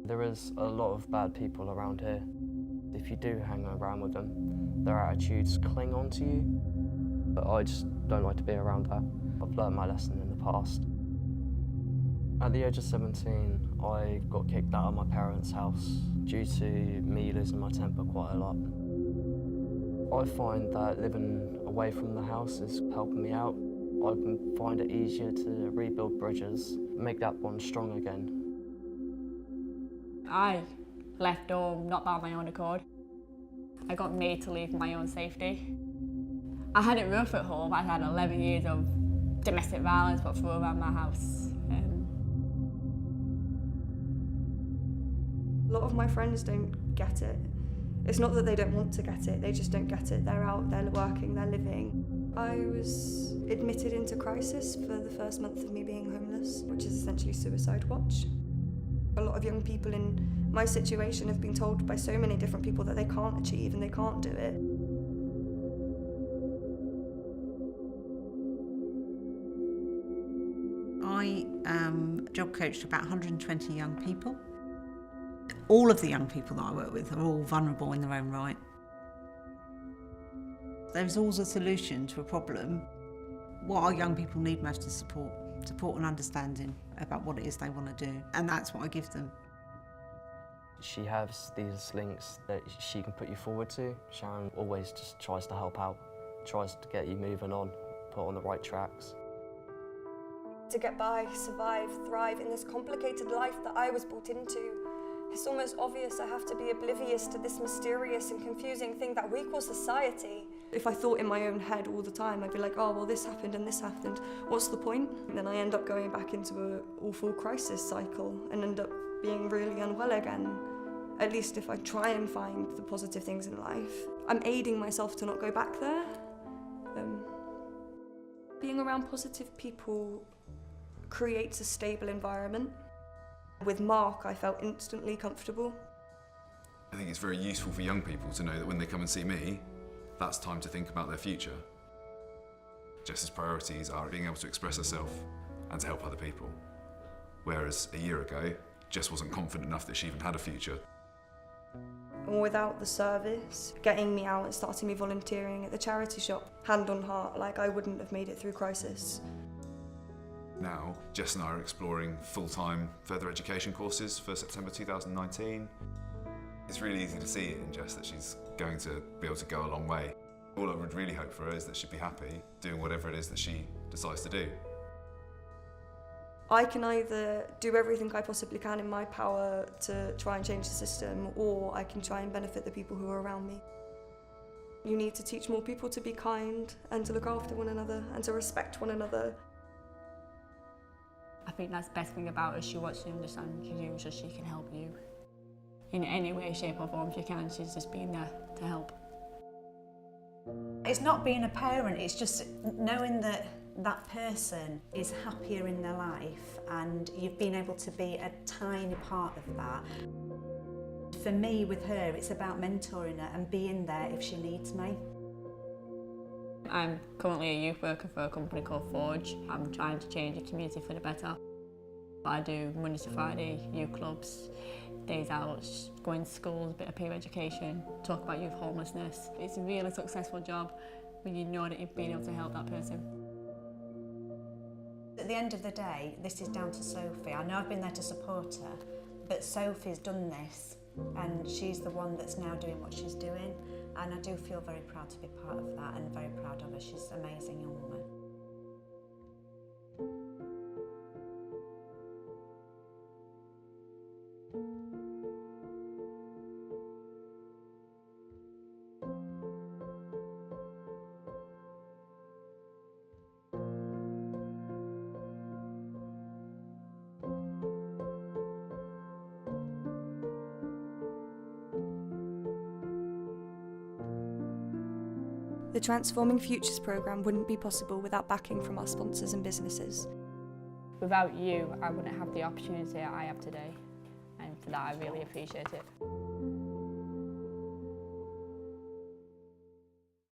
There is a lot of bad people around here. If you do hang around with them, their attitudes cling on to you. But I just don't like to be around that. I've learned my lesson in the past. At the age of 17, I got kicked out of my parents' house due to me losing my temper quite a lot. I find that living away from the house is helping me out. I can find it easier to rebuild bridges, make that bond strong again. I left home not by my own accord. I got made to leave for my own safety. I had it rough at home. I had 11 years of domestic violence put through around my house. A lot of my friends don't get it. It's not that they don't want to get it, they just don't get it. They're out, they're working, they're living. I was admitted into crisis for the first month of me being homeless, which is essentially suicide watch. A lot of young people in my situation have been told by so many different people that they can't achieve and they can't do it. I job coached about 120 young people. All of the young people that I work with are all vulnerable in their own right. There's always a solution to a problem. What our young people need most is support and understanding about what it is they want to do, and that's what I give them. She has these links that she can put you forward to. Sharon always just tries to help out, tries to get you moving on, put on the right tracks. To get by, survive, thrive in this complicated life that I was brought into, it's almost obvious I have to be oblivious to this mysterious and confusing thing that we call society. If I thought in my own head all the time, I'd be like, oh, well, this happened and this happened. What's the point? And then I end up going back into an awful crisis cycle and end up being really unwell again. At least if I try and find the positive things in life, I'm aiding myself to not go back there. Being around positive people creates a stable environment. With Mark, I felt instantly comfortable. I think it's very useful for young people to know that when they come and see me, that's time to think about their future. Jess's priorities are being able to express herself and to help other people. Whereas a year ago, Jess wasn't confident enough that she even had a future. And without the service, getting me out and starting me volunteering at the charity shop, hand on heart, like I wouldn't have made it through crisis. Now, Jess and I are exploring full-time further education courses for September 2019. It's really easy to see in Jess that she's going to be able to go a long way. All I would really hope for her is that she'd be happy doing whatever it is that she decides to do. I can either do everything I possibly can in my power to try and change the system, or I can try and benefit the people who are around me. You need to teach more people to be kind and to look after one another and to respect one another. I think that's the best thing about her. She wants to understand you so she can help you. In any way, shape or form she can. She's just been there to help. It's not being a parent, it's just knowing that that person is happier in their life and you've been able to be a tiny part of that. For me, with her, it's about mentoring her and being there if she needs me. I'm currently a youth worker for a company called Forge. I'm trying to change the community for the better. I do Monday to Friday youth clubs, days out, go in schools, a bit of peer education, talk about youth homelessness. It's a really successful job when you know that you've been able to help that person. At the end of the day, this is down to Sophie. I know I've been there to support her, but Sophie's done this and she's the one that's now doing what she's doing. And I do feel very proud to be part of that and very proud of her. She's an amazing young woman. The Transforming Futures programme wouldn't be possible without backing from our sponsors and businesses. Without you, I wouldn't have the opportunity I have today, and for that I really appreciate it.